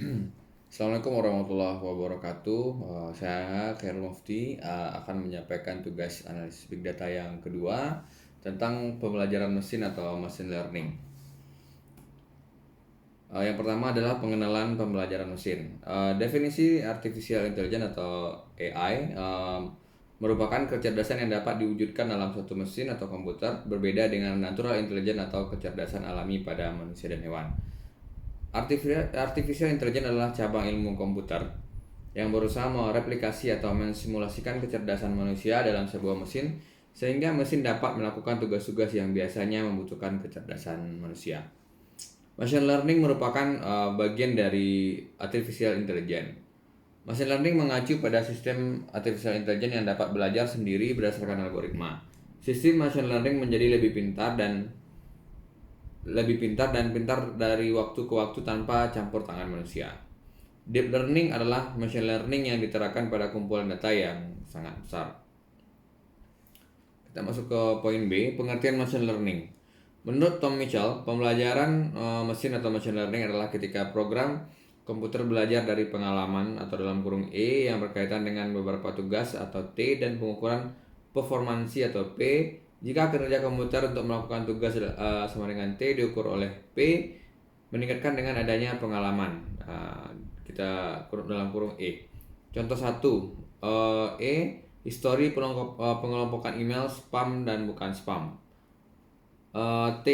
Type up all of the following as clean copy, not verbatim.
Assalamualaikum warahmatullahi wabarakatuh. Saya Khairul Mufti akan menyampaikan tugas analisis big data yang kedua tentang pembelajaran mesin atau machine learning. Yang pertama adalah pengenalan pembelajaran mesin. Definisi artificial intelligence atau AI merupakan kecerdasan yang dapat diwujudkan dalam suatu mesin atau komputer, berbeda dengan natural intelligence atau kecerdasan alami pada manusia dan hewan. Artificial Intelligence adalah cabang ilmu komputer yang berusaha mereplikasi atau mensimulasikan kecerdasan manusia dalam sebuah mesin sehingga mesin dapat melakukan tugas-tugas yang biasanya membutuhkan kecerdasan manusia. Machine learning merupakan bagian dari artificial intelligence. Machine learning mengacu pada sistem artificial intelligence yang dapat belajar sendiri berdasarkan algoritma. Sistem machine learning menjadi lebih pintar dari waktu ke waktu tanpa campur tangan manusia. Deep learning adalah machine learning yang diterapkan pada kumpulan data yang sangat besar. Kita masuk ke poin B, pengertian machine learning. Menurut Tom Mitchell, pembelajaran mesin atau machine learning adalah ketika program komputer belajar dari pengalaman atau dalam kurung E yang berkaitan dengan beberapa tugas atau T dan pengukuran performansi atau P. Jika kinerja komputer untuk melakukan tugas sama dengan T diukur oleh P meningkatkan dengan adanya pengalaman. Kita kurung dalam kurung E. Contoh 1, histori pengelompokan email spam dan bukan spam. T,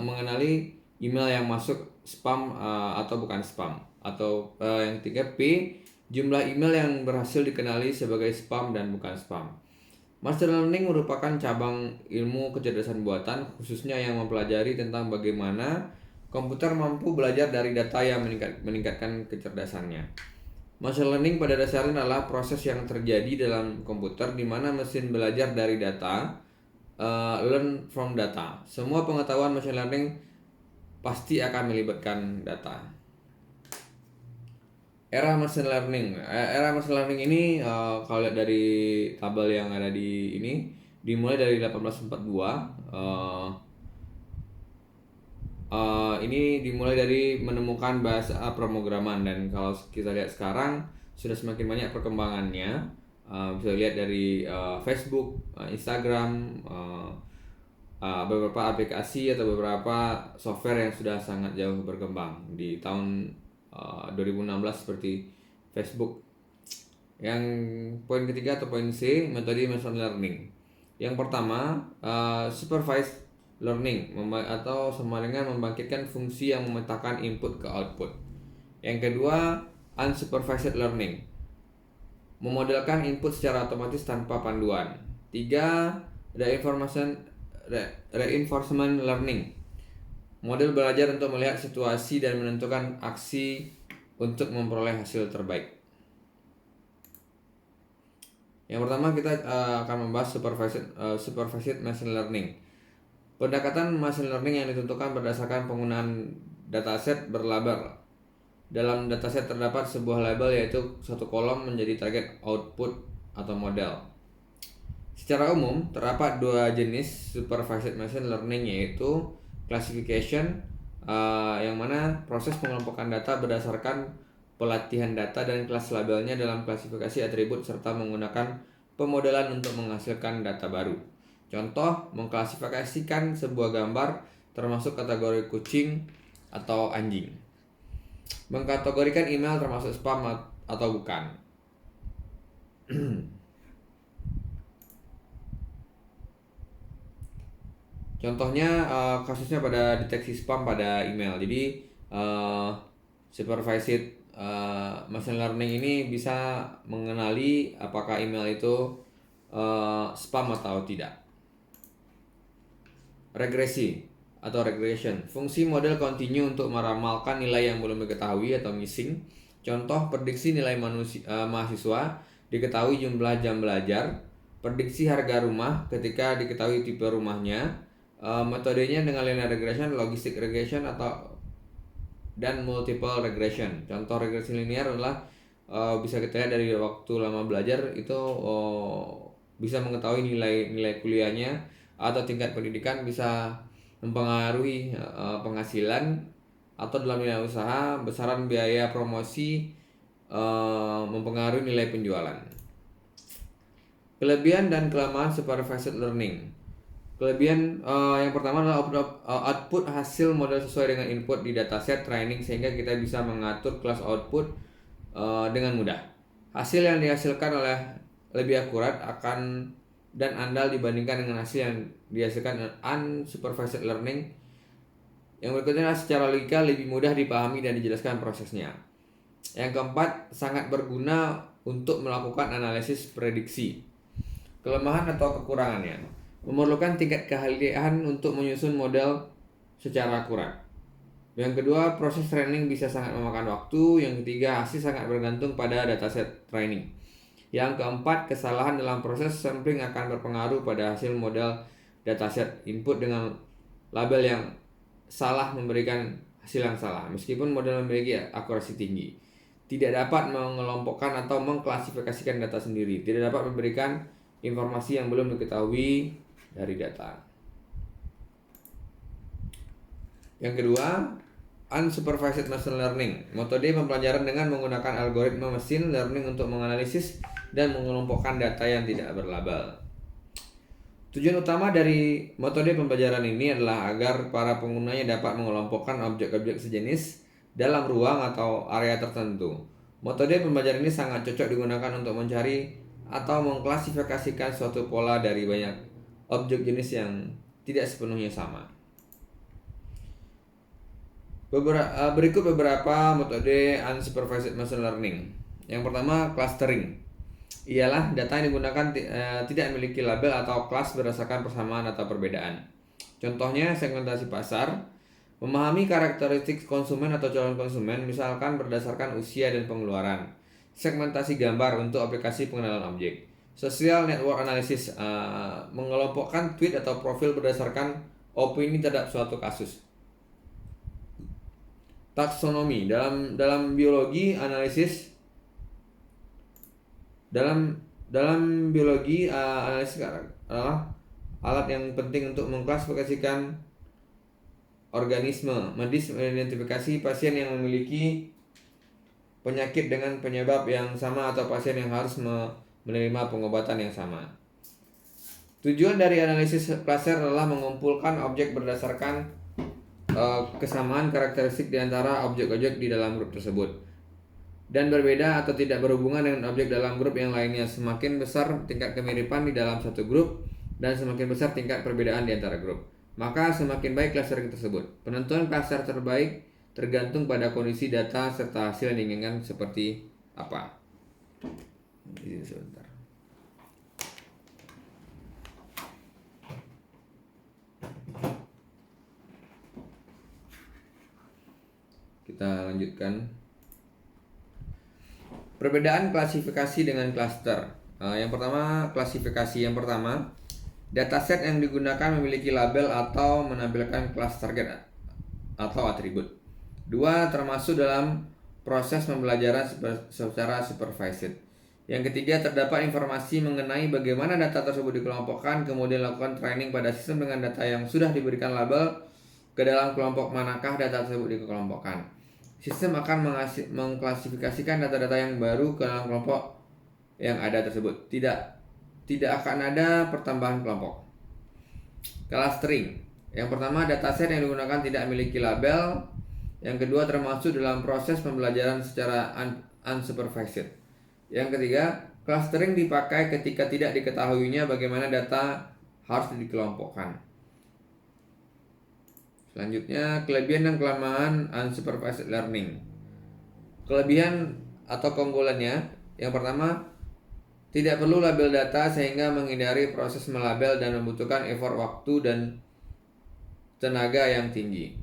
mengenali email yang masuk spam atau bukan spam. Atau yang ketiga, P, jumlah email yang berhasil dikenali sebagai spam dan bukan spam. Machine learning merupakan cabang ilmu kecerdasan buatan khususnya yang mempelajari tentang bagaimana komputer mampu belajar dari data yang meningkatkan kecerdasannya. Machine learning pada dasarnya adalah proses yang terjadi dalam komputer di mana mesin belajar dari data, learn from data. Semua pengetahuan machine learning pasti akan melibatkan data. Era machine learning ini kalau lihat dari tabel yang ada di ini dimulai dari 1842. Ini dimulai dari menemukan bahasa pemrograman, dan kalau kita lihat sekarang sudah semakin banyak perkembangannya. Bisa lihat dari Facebook, Instagram, beberapa aplikasi atau beberapa software yang sudah sangat jauh berkembang di tahun 2016 seperti Facebook. Yang poin ketiga atau poin C, metode machine learning. Yang pertama, supervised learning atau sama dengan membangkitkan fungsi yang memetakan input ke output. Yang kedua, unsupervised learning, memodelkan input secara otomatis tanpa panduan. 3, reinforcement learning, model belajar untuk melihat situasi dan menentukan aksi untuk memperoleh hasil terbaik. Yang pertama kita akan membahas supervised machine learning. Pendekatan machine learning yang ditentukan berdasarkan penggunaan dataset berlabel. Dalam dataset terdapat sebuah label yaitu satu kolom menjadi target output atau model. Secara umum terdapat dua jenis supervised machine learning, yaitu classification, yang mana proses pengelompokan data berdasarkan pelatihan data dan kelas labelnya dalam klasifikasi atribut serta menggunakan pemodelan untuk menghasilkan data baru. Contoh, mengklasifikasikan sebuah gambar termasuk kategori kucing atau anjing. Mengkategorikan email termasuk spam atau bukan. Contohnya kasusnya pada deteksi spam pada email. Jadi supervised machine learning ini bisa mengenali apakah email itu spam atau tidak. Regresi atau regression, fungsi model kontinu untuk meramalkan nilai yang belum diketahui atau missing. Contoh, prediksi nilai mahasiswa, diketahui jumlah jam belajar. Prediksi harga rumah ketika diketahui tipe rumahnya. Metodenya dengan linear regression, logistic regression dan multiple regression. Contoh regresi linear adalah bisa kita lihat dari waktu lama belajar itu bisa mengetahui nilai kuliahnya atau tingkat pendidikan, bisa mempengaruhi penghasilan atau dalam dunia usaha, besaran biaya promosi mempengaruhi nilai penjualan. Kelebihan dan kelemahan supervised learning. Kelebihan yang pertama adalah output hasil model sesuai dengan input di dataset training, sehingga kita bisa mengatur kelas output dengan mudah. Hasil yang dihasilkan lebih akurat akan dan andal dibandingkan dengan hasil yang dihasilkan unsupervised learning. Yang berikutnya adalah secara logika lebih mudah dipahami dan dijelaskan prosesnya. Yang keempat, sangat berguna untuk melakukan analisis prediksi. Kelemahan atau kekurangannya: memerlukan tingkat keahlian untuk menyusun model secara akurat. Yang kedua, proses training bisa sangat memakan waktu. Yang ketiga, hasil sangat bergantung pada dataset training. Yang keempat, kesalahan dalam proses sampling akan berpengaruh pada hasil model dataset. Input dengan label yang salah memberikan hasil yang salah, meskipun model memiliki akurasi tinggi. Tidak dapat mengelompokkan atau mengklasifikasikan data sendiri. Tidak dapat memberikan informasi yang belum diketahui dari data. Yang kedua, unsupervised machine learning. Metode pembelajaran dengan menggunakan algoritma machine learning untuk menganalisis dan mengelompokkan data yang tidak berlabel. Tujuan utama dari metode pembelajaran ini adalah agar para penggunanya dapat mengelompokkan objek-objek sejenis dalam ruang atau area tertentu. Metode pembelajaran ini sangat cocok digunakan untuk mencari atau mengklasifikasikan suatu pola dari banyak objek jenis yang tidak sepenuhnya sama. Berikut beberapa metode unsupervised machine learning. Yang pertama, clustering. Ialah data yang digunakan tidak memiliki label atau kelas berdasarkan persamaan atau perbedaan. Contohnya segmentasi pasar, memahami karakteristik konsumen atau calon konsumen, misalkan berdasarkan usia dan pengeluaran. Segmentasi gambar untuk aplikasi pengenalan objek. Social network analysis, mengelompokkan tweet atau profil berdasarkan opini terhadap suatu kasus. Taksonomi, dalam biologi analisis analisis adalah alat yang penting untuk mengklasifikasikan organisme medis, mengidentifikasi pasien yang memiliki penyakit dengan penyebab yang sama atau pasien yang harus menerima pengobatan yang sama. Tujuan dari analisis klaster adalah mengumpulkan objek berdasarkan kesamaan karakteristik di antara objek-objek di dalam grup tersebut, dan berbeda atau tidak berhubungan dengan objek dalam grup yang lainnya. Semakin besar tingkat kemiripan di dalam satu grup dan semakin besar tingkat perbedaan di antara grup, maka semakin baik clustering tersebut. Penentuan cluster terbaik tergantung pada kondisi data serta hasil yang diinginkan seperti apa. Ini sebentar. Kita lanjutkan. Perbedaan klasifikasi dengan cluster. Yang pertama, klasifikasi. Yang pertama, dataset yang digunakan memiliki label atau menampilkan kelas target atau atribut. Dua, termasuk dalam proses pembelajaran secara supervised. Yang ketiga, terdapat informasi mengenai bagaimana data tersebut dikelompokkan, kemudian lakukan training pada sistem dengan data yang sudah diberikan label ke dalam kelompok manakah data tersebut dikelompokkan. Sistem akan mengklasifikasikan data-data yang baru ke dalam kelompok yang ada tersebut. Tidak akan ada pertambahan kelompok. Clustering. Yang pertama, dataset yang digunakan tidak memiliki label. Yang kedua, termasuk dalam proses pembelajaran secara unsupervised. Yang ketiga, clustering dipakai ketika tidak diketahuinya bagaimana data harus dikelompokkan. Selanjutnya, kelebihan dan kelemahan unsupervised learning. Kelebihan atau keunggulannya, yang pertama, tidak perlu label data sehingga menghindari proses melabel dan membutuhkan effort waktu dan tenaga yang tinggi.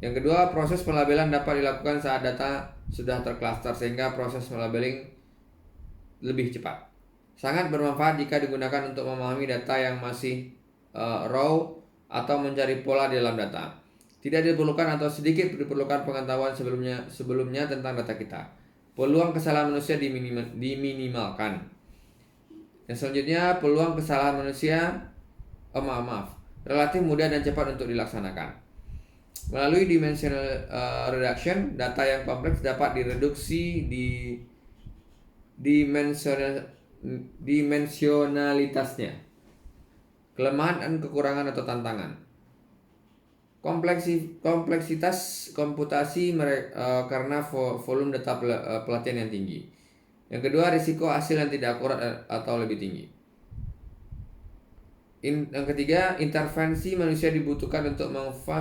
Yang kedua, proses pelabelan dapat dilakukan saat data sudah tercluster sehingga proses melabeling lebih cepat. Sangat bermanfaat jika digunakan untuk memahami data yang masih raw atau mencari pola di dalam data. Tidak diperlukan atau sedikit diperlukan pengetahuan sebelumnya tentang data kita. Peluang kesalahan manusia diminimalkan. Yang selanjutnya, peluang kesalahan manusia relatif mudah dan cepat untuk dilaksanakan. Melalui dimensional reduction, data yang kompleks dapat direduksi di dimensionalitasnya, kelemahan dan kekurangan atau tantangan. Kompleksitas komputasi karena volume data pelatihan yang tinggi. Yang kedua, risiko hasil yang tidak akurat atau lebih tinggi. Yang ketiga, intervensi manusia dibutuhkan untuk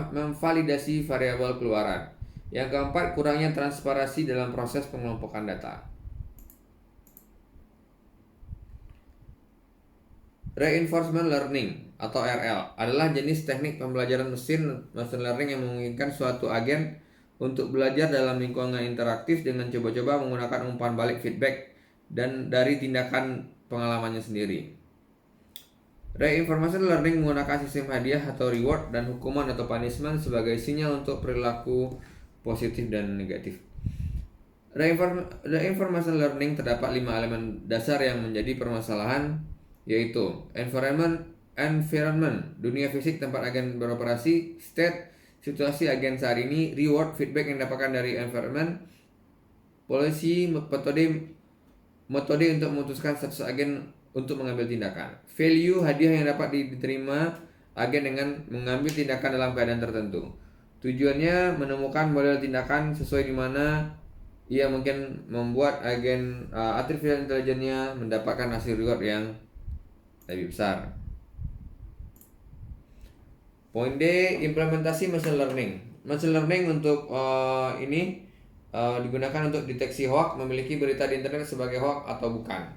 memvalidasi variabel keluaran. Yang keempat, kurangnya transparansi dalam proses pengelompokan data. Reinforcement learning atau RL adalah jenis teknik pembelajaran machine learning yang memungkinkan suatu agen untuk belajar dalam lingkungan interaktif dengan coba-coba menggunakan umpan balik feedback dan dari tindakan pengalamannya sendiri. Reinforcement learning menggunakan sistem hadiah atau reward dan hukuman atau punishment sebagai sinyal untuk perilaku positif dan negatif. Reinforcement learning terdapat 5 elemen dasar yang menjadi permasalahan, yaitu environment, dunia fisik tempat agen beroperasi; state, situasi agen saat ini; reward, feedback yang didapatkan dari environment; policy, metode untuk memutuskan status agen untuk mengambil tindakan; value, hadiah yang dapat diterima agen dengan mengambil tindakan dalam keadaan tertentu. Tujuannya menemukan model tindakan sesuai di mana ia mungkin membuat agen artificial intelligence-nya mendapatkan hasil reward yang lebih besar. Poin D, implementasi machine learning. Machine learning untuk ini digunakan untuk deteksi hoax, memiliki berita di internet sebagai hoax atau bukan.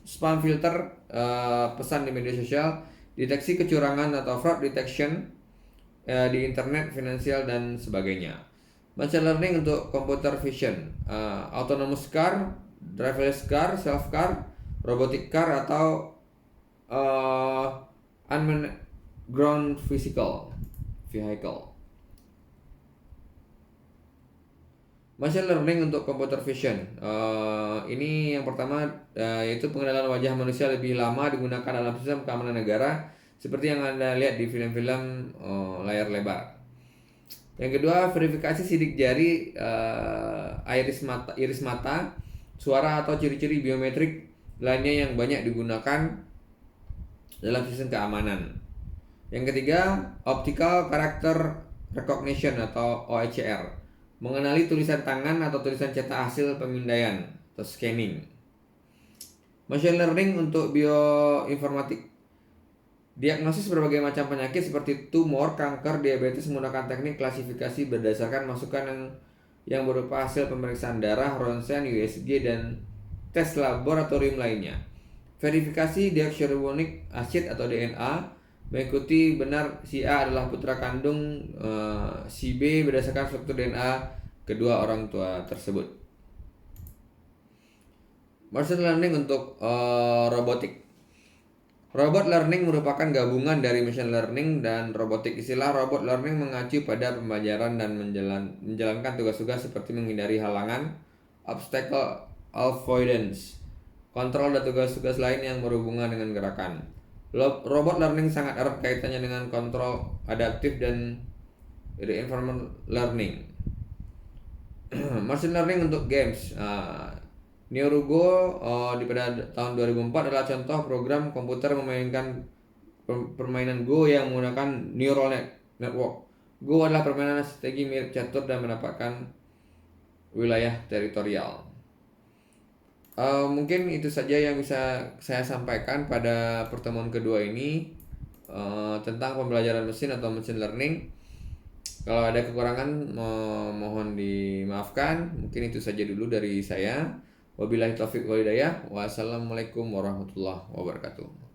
Spam filter, pesan di media sosial, deteksi kecurangan atau fraud detection di internet, finansial dan sebagainya. Machine learning untuk computer vision, autonomous car, driverless car, self car, robotic car atau unmanned ground vehicle. Machine learning untuk computer vision, ini yang pertama yaitu pengenalan wajah manusia lebih lama digunakan dalam sistem keamanan negara seperti yang Anda lihat di film-film layar lebar. Yang kedua, verifikasi sidik jari, iris mata, suara atau ciri-ciri biometrik lainnya yang banyak digunakan dalam sistem keamanan. Yang ketiga, optical character recognition atau OCR, mengenali tulisan tangan atau tulisan cetak hasil pemindaian atau scanning. Machine learning untuk bioinformatik, diagnosis berbagai macam penyakit seperti tumor, kanker, diabetes menggunakan teknik klasifikasi berdasarkan masukan yang berupa hasil pemeriksaan darah, ronsen, USG dan tes laboratorium lainnya. Verifikasi deoxyribonucleic acid atau DNA, mengikuti benar si A adalah putra kandung si B berdasarkan struktur DNA kedua orang tua tersebut. Machine learning untuk robotik. Robot learning merupakan gabungan dari machine learning dan robotik. Istilah robot learning mengacu pada pembelajaran dan menjalankan tugas-tugas seperti menghindari halangan, obstacle avoidance, kontrol dan tugas-tugas lain yang berhubungan dengan gerakan. Robot learning sangat erat kaitannya dengan kontrol adaptif dan reinforcement learning. Machine learning untuk games, Neurogo pada tahun 2004 adalah contoh program komputer memainkan permainan Go yang menggunakan neural network. Go adalah permainan strategi mirip catur dan mendapatkan wilayah teritorial. Mungkin itu saja yang bisa saya sampaikan pada pertemuan kedua ini tentang pembelajaran mesin atau machine learning. Kalau ada kekurangan mohon dimaafkan. Mungkin itu saja dulu dari saya. Wabillahi taufiq wal hidayah. Wassalamualaikum warahmatullahi wabarakatuh.